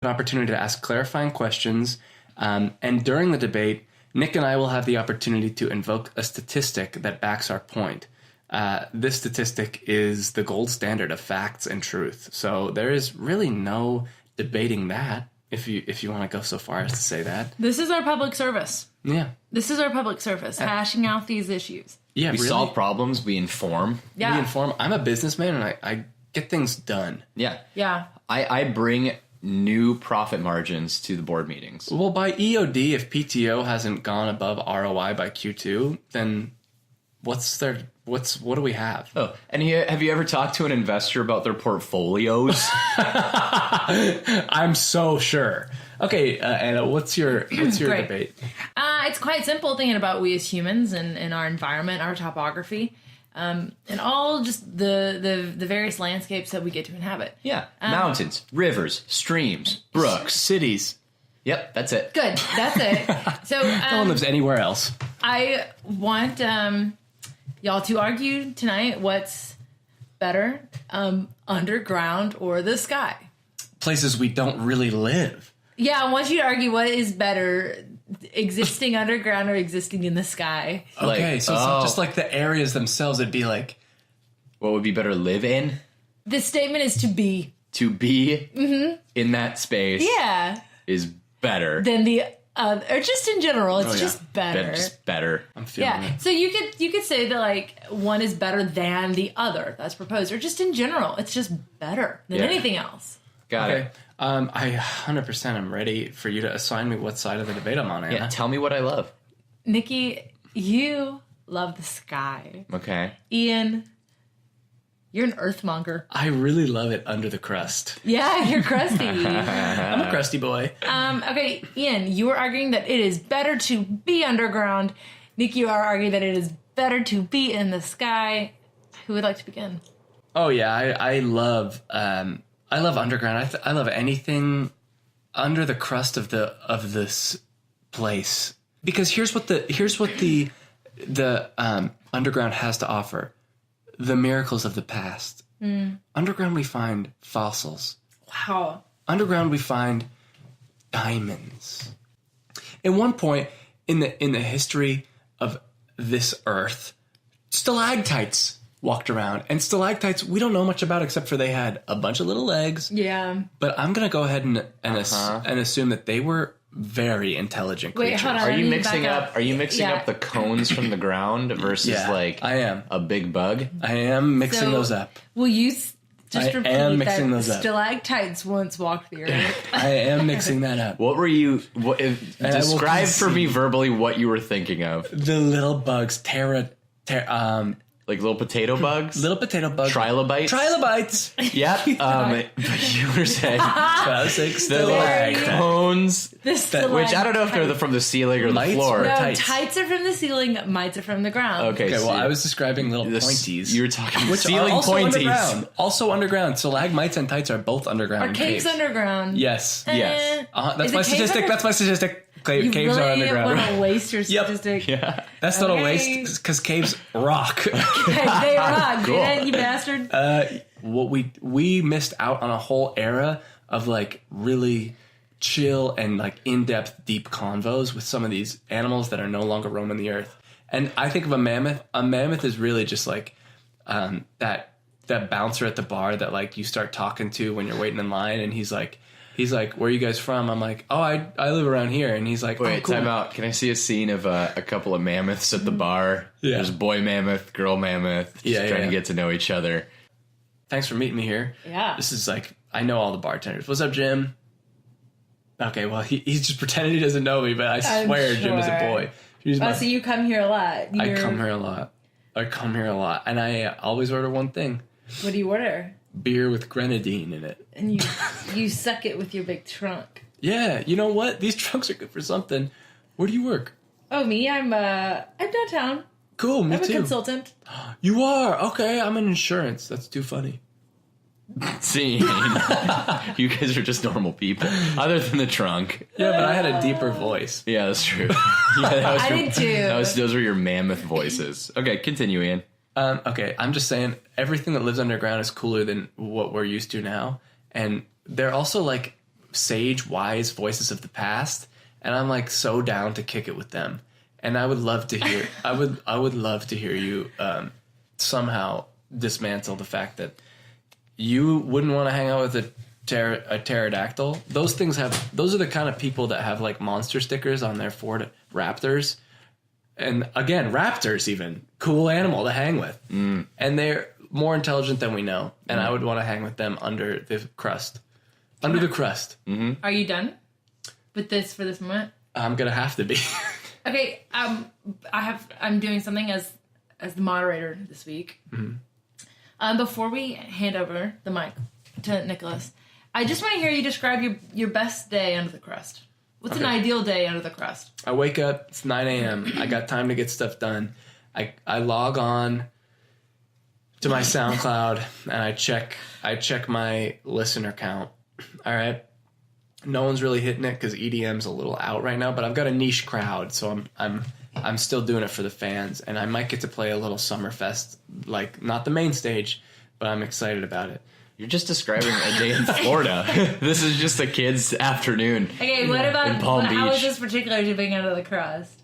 an opportunity to ask clarifying questions. And during the debate, Nick and I will have the opportunity to invoke a statistic that backs our point. This statistic is the gold standard of facts and truth. So there is really no debating that, if you want to go so far as to say that. This is our public service. Yeah. This is our public service, hashing out these issues. Yeah, we solve problems, we inform. Yeah. We inform. I'm a businessman, and I get things done. Yeah. Yeah. I bring new profit margins to the board meetings. Well, by EOD, if PTO hasn't gone above ROI by Q2, then what do we have? Oh, and have you ever talked to an investor about their portfolios? I'm so sure. Okay, Anna, what's your debate? It's quite simple, thinking about we as humans and our environment, our topography, and all just the various landscapes that we get to inhabit. Yeah, mountains, rivers, streams, brooks, Cities. Yep, that's it. Good, that's it. So No one lives anywhere else. I want y'all to argue tonight what's better, underground or the sky. Places we don't really live. Yeah, I want you to argue what is better, existing underground or existing in the sky. Okay, so it's not just like the areas themselves. It'd be like, what would be better to live in? The statement is to be. To be in that space is better. Than the or just in general, it's just better. Just better. I'm feeling it. So you could say that like one is better than the other that's proposed, or just in general, it's just better than anything else. Got it. I 100% am ready for you to assign me what side of the debate I'm on, Anna. Yeah, tell me what I love. Nicky, you love the sky. Okay. Ian, you're an earthmonger. I really love it under the crust. Yeah, you're crusty. I'm a crusty boy. Okay, Ian, you were arguing that it is better to be underground. Nicky, you are arguing that it is better to be in the sky. Who would like to begin? Oh yeah, I love underground. I love anything under the crust of this place, because here's what the underground has to offer: the miracles of the past. Underground we find fossils. Wow. Underground we find diamonds. At one point in the history of this earth, stalactites walked around, and stalactites we don't know much about except for they had a bunch of little legs. Yeah. But I'm gonna go ahead and assume that they were very intelligent creatures. Hold on. Are you mixing up the cones from the ground versus I am a big bug? I am mixing those up. Will you just repeat am that mixing those up. stalactites once walked the earth? I am mixing that up. What were you describe for me verbally what you were thinking of? The little bugs, Like little potato bugs? little potato bugs. Trilobites? Yep. But you were saying Classic the like cones, which I don't know if they're from the ceiling or the Mites floor. or No, tights. tights are from the ceiling, mites are from the ground. Okay, well, I was describing little pointies. You were talking which ceiling are also pointies. underground. Also underground. Stalagmites and tights are both underground. Are in caves underground? Yes. Yes. That's Is my a cave statistic. That's my statistic. You Caves really are underground. want to waste your Yep. statistic? Yeah. That's not a waste because caves rock. They rock, Cool. didn't you bastard? What we missed out on a whole era of like really chill and like in-depth deep convos with some of these animals that are no longer roaming the earth. And I think of a mammoth. A mammoth is really just like that bouncer at the bar that like you start talking to when you're waiting in line, and he's like, where are you guys from? I'm like, oh, I live around here. And he's like, Wait, oh, cool. time out. Can I see a scene of a couple of mammoths at the bar? Yeah. There's boy mammoth, girl mammoth, just trying to get to know each other. Thanks for meeting me here. Yeah. This is like, I know all the bartenders. What's up, Jim? Okay, well, he's just pretending he doesn't know me, but I swear Jim is a boy. So you come here a lot. I come here a lot. And I always order one thing. What do you order? Beer with grenadine in it. And you suck it with your big trunk. Yeah, you know what? These trunks are good for something. Where do you work? Oh, me? I'm downtown. Cool, me I'm too. a consultant. You are? Okay, I'm in insurance. That's too funny. Scene. You guys are just normal people, other than the trunk. Yeah, but I had a deeper voice. Yeah, that's true. I did too. Those were your mammoth voices. Okay, continue, Ian. Okay, I'm just saying everything that lives underground is cooler than what we're used to now. And they're also like sage, wise voices of the past, and I'm like so down to kick it with them. And I would love to hear. I would love to hear you somehow dismantle the fact that you wouldn't want to hang out with a pterodactyl. Those are the kind of people that have like monster stickers on their Ford Raptors. And again, raptors, even cool animal to hang with, and they're more intelligent than we know. And I would want to hang with them under the crust. Under the crust. Mm-hmm. Are you done with this for this moment? I'm gonna have to be. Okay. I'm doing something as the moderator this week. Mm-hmm. Before we hand over the mic to Nicholas, I just want to hear you describe your best day under the crust. What's an ideal day under the crust? I wake up. It's 9 a.m. I got time to get stuff done. I log on to my SoundCloud and I check my listener count. All right. No one's really hitting it because EDM's a little out right now, but I've got a niche crowd, so I'm still doing it for the fans, and I might get to play a little Summerfest, like not the main stage, but I'm excited about it. You're just describing a day in Florida. This is just a kid's afternoon. Okay, what about in Palm Beach. How is this particular to being under the crust?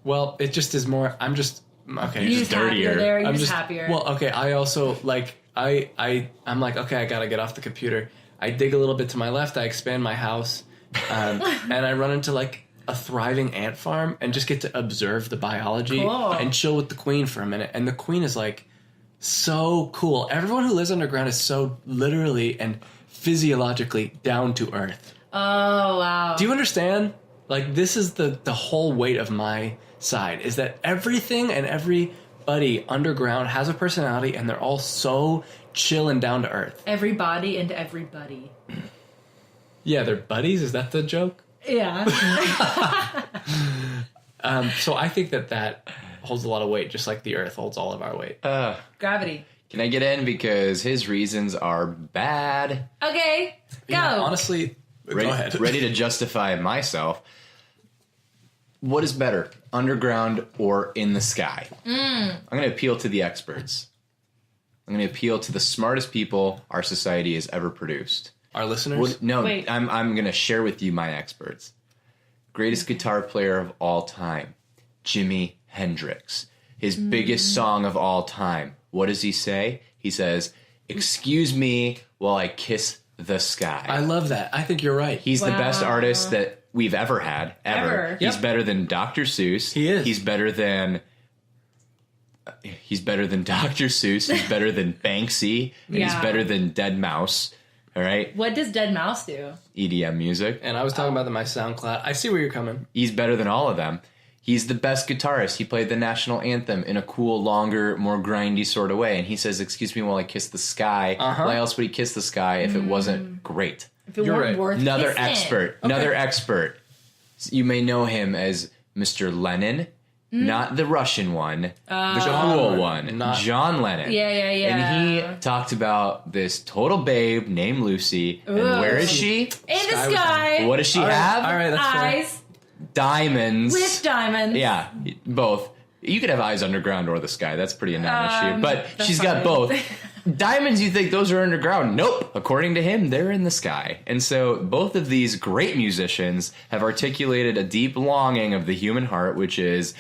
Well, it just is more. I'm just okay. You're just dirtier. happier there. You're I'm just happier. Well, okay. I also like I'm like okay. I gotta get off the computer. I dig a little bit to my left. I expand my house, and I run into like a thriving ant farm and just get to observe the biology and chill with the queen for a minute. And the queen is like so cool. Everyone who lives underground is so literally and physiologically down to earth. Oh, wow. Do you understand? Like, this is the whole weight of my side, is that everything and everybody underground has a personality, and they're all so chill and down to earth. Everybody and everybody. Yeah, they're buddies. Is that the joke? Yeah. So I think that holds a lot of weight, just like the earth holds all of our weight. Gravity. Can I get in because his reasons are bad? Okay, go. Yeah, honestly, go ahead. Ready to justify myself. What is better, underground or in the sky? I'm going to appeal to the experts. I'm going to appeal to the smartest people our society has ever produced. Our listeners? Wait. I'm going to share with you my experts. Greatest guitar player of all time, Jimi Hendrix. His biggest song of all time. What does he say? He says, "Excuse me while I kiss the sky." I love that. I think you're right. He's the best artist that we've ever had, ever. He's better than Dr. Seuss. He is. He's better than Dr. Seuss. He's better than Banksy. And he's better than Dead Mouse. All right? What does Dead Mouse do? EDM music. And I was talking about my SoundCloud. I see where you're coming. He's better than all of them. He's the best guitarist. He played the national anthem in a cool, longer, more grindy sort of way. And he says, "Excuse me while I kiss the sky." Why else would he kiss the sky if it wasn't great? If it weren't worth Another kissing. expert. Another expert. You may know him as Mr. Lennon. Not the Russian one. The cool one. Not John Lennon. Yeah. And he talked about this total babe named Lucy. And where is she? In the sky. What does she have? All right, that's fair. Eyes Diamonds. with diamonds. Yeah, both. You could have eyes underground or the sky. That's pretty a non-issue. But that's she's got fine. both. Diamonds, you think those are underground? Nope. According to him, they're in the sky. And so both of these great musicians have articulated a deep longing of the human heart, which is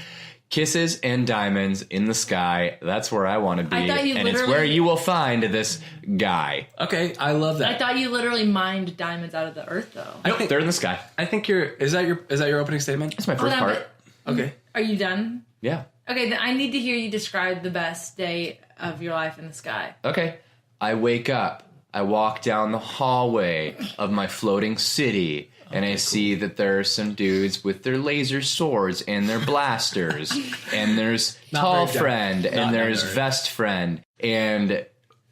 kisses and diamonds in the sky. That's where I want to be. And it's where you will find this guy. Okay, I love that. I thought you literally mined diamonds out of the earth, though. Nope, they're in the sky. I think is that your opening statement? That's my first Hold on, part. Okay. Are you done? Yeah. Okay, then I need to hear you describe the best day of your life in the sky. Okay. I wake up. I walk down the hallway of my floating city. And I see that there are some dudes with their laser swords and their blasters. And there's Tall Friend and there's Vest Friend. And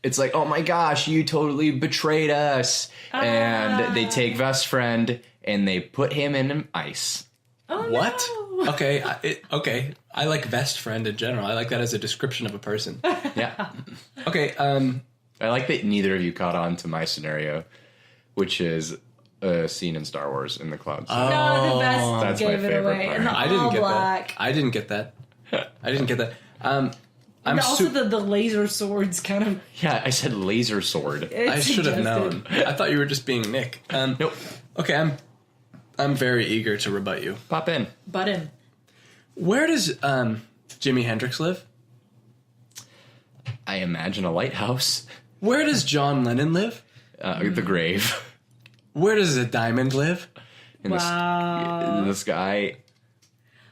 it's like, oh my gosh, you totally betrayed us. And they take Vest Friend and they put him in ice. Oh, What? no. Okay. I like Vest Friend in general. I like that as a description of a person. Yeah. Okay. I like that neither of you caught on to my scenario, which is a scene in Star Wars in the clouds. No, the best That's my gave it favorite away. part. And the I didn't all get black. that. I didn't get that. I'm And also the laser swords kind of... Yeah, I said laser sword. I should have known. I thought you were just being Nick. Nope. Okay, I'm very eager to rebut you. Pop in. Butt him. Where does Jimi Hendrix live? I imagine a lighthouse. Where does John Lennon live? The grave. Where does a diamond live? In the sky.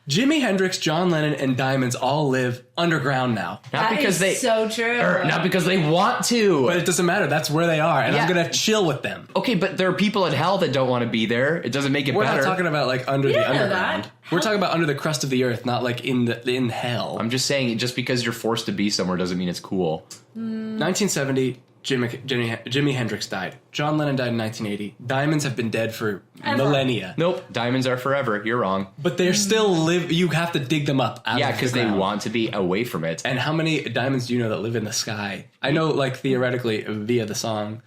Jimi Hendrix, John Lennon, and diamonds all live underground now. Not That because is they so true. not because they want to. But it doesn't matter. That's where they are, and I'm Yeah. gonna chill with them. Okay, but there are people in hell that don't want to be there. It doesn't make it We're better. not talking about like under the don't know underground. that. We're talking about under the crust of the earth, not like in hell. I'm just saying, just because you're forced to be somewhere doesn't mean it's cool. 1970, Jimi Hendrix died. John Lennon died in 1980. Diamonds have been dead for millennia. Nope, diamonds are forever. You're wrong. But they're still live. You have to dig them up. Out Yeah, of the because they ground. want to be away from it. And how many diamonds do you know that live in the sky? I know, like theoretically, via the song.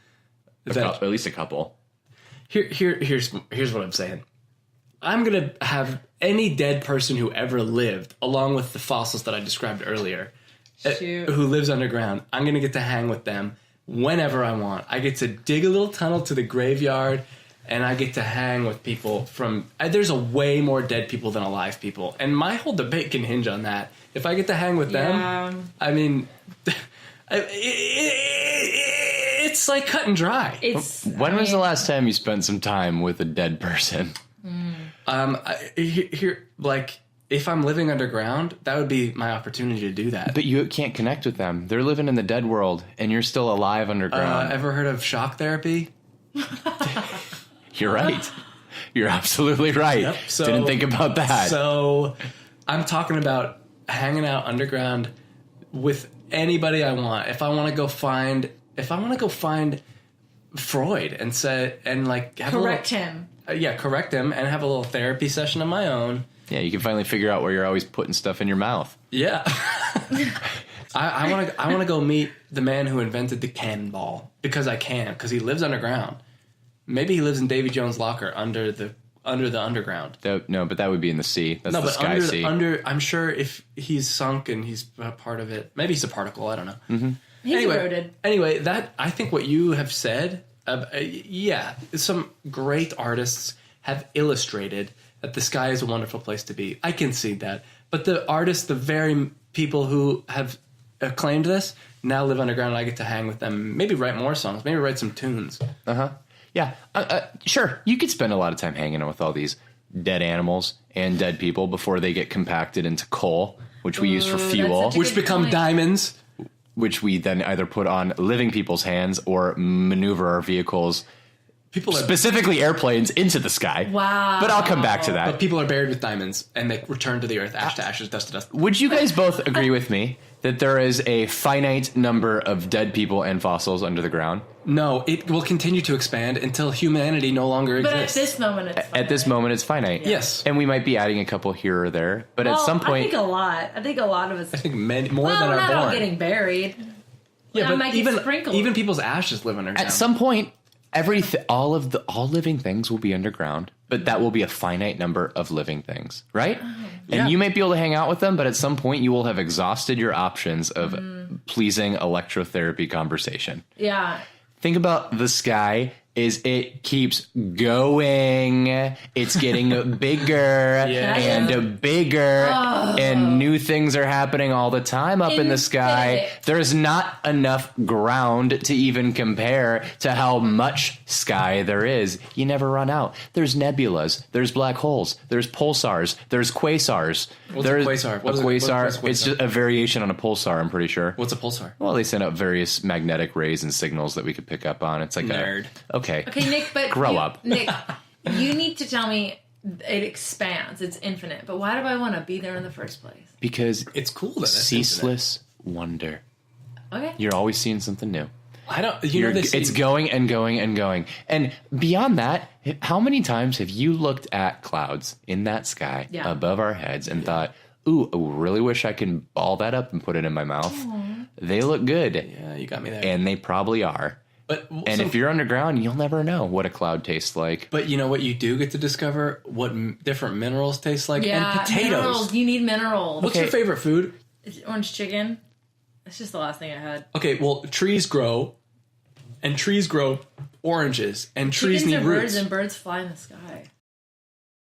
At least a couple. Here's what I'm saying. I'm gonna have any dead person who ever lived, along with the fossils that I described earlier, Shoot. who lives underground. I'm gonna get to hang with them whenever I want. I get to dig a little tunnel to the graveyard, and I get to hang with people from. There's a way more dead people than alive people, and my whole debate can hinge on that. If I get to hang with them, I mean, it's like cut and dry. When was the last time you spent some time with a dead person? Like, if I'm living underground, that would be my opportunity to do that. But you can't connect with them. They're living in the dead world, and you're still alive underground. Ever heard of shock therapy? You're right. You're absolutely right. Yep, so- Didn't think about that. So, I'm talking about hanging out underground with anybody I want. If I want to go find Freud and say and like have Correct a little, him. Correct him and have a little therapy session of my own. Yeah, you can finally figure out where you're always putting stuff in your mouth. Yeah. I want to go meet the man who invented the cannonball because he lives underground. Maybe he lives in Davy Jones' locker under the underground. No, but that would be in the sea. That's the sky sea. I'm sure if he's sunk and he's a part of it, maybe he's a particle. I don't know. Mm-hmm. He's eroded. Anyway, I think what you have said, some great artists have illustrated that the sky is a wonderful place to be. I can see that. But the artists, the very people who have acclaimed this, now live underground, and I get to hang with them, maybe write more songs, maybe write some tunes. Uh-huh. Yeah, sure. You could spend a lot of time hanging out with all these dead animals and dead people before they get compacted into coal, which we use for fuel, such a Which good become point. diamonds. which we then either put on living people's hands or maneuver our vehicles, specifically airplanes, into the sky. Wow. But I'll come back to that. But people are buried with diamonds, and they return to the earth, ash to ashes, dust to dust. Would you guys both agree with me that there is a finite number of dead people and fossils under the ground? No, it will continue to expand until humanity no longer But at exists. this moment, it's At this moment, it's finite. Yes. And we might be adding a couple here or there. But at some I point... think a lot. I think a lot of us. I think more well, than are not born. all getting buried. Yeah, I but might get sprinkled. even people's ashes live underground. At some point, all living things will be underground, but that will be a finite number of living things, right? Yeah. And you might be able to hang out with them, but at some point you will have exhausted your options of pleasing electrotherapy conversation. Yeah. Think about the sky. It keeps going. It's getting bigger and bigger, and new things are happening all the time up in the sky. Infinite. There's not enough ground to even compare to how much sky there is. You never run out. There's nebulas. There's black holes. There's pulsars. There's quasars. What's a quasar? What's a quasar? It's just a variation on a pulsar, I'm pretty sure. What's a pulsar? Well, they send out various magnetic rays and signals that we could pick up on. It's like Nerd. Okay, Nick, but Grow up. Nick, you need to tell me it expands. It's infinite. But why do I want to be there in the first place? because It's cool that it's ceaseless wonder. Okay. You're always seeing something new. I don't. You know, It's going and going and going. And beyond that, how many times have you looked at clouds in that sky above our heads and thought, ooh, I really wish I could ball that up and put it in my mouth. Aww. They look good. Yeah, you got me there. And they probably are. But If you're underground, you'll never know what a cloud tastes like. But you know what? You do get to discover what different minerals taste like, Yeah. and potatoes. Minerals. You need minerals. What's your favorite food? Orange chicken. That's just the last thing I had. Okay, well, trees grow and trees grow oranges, and trees Chickens need are roots. birds, and birds fly in the sky.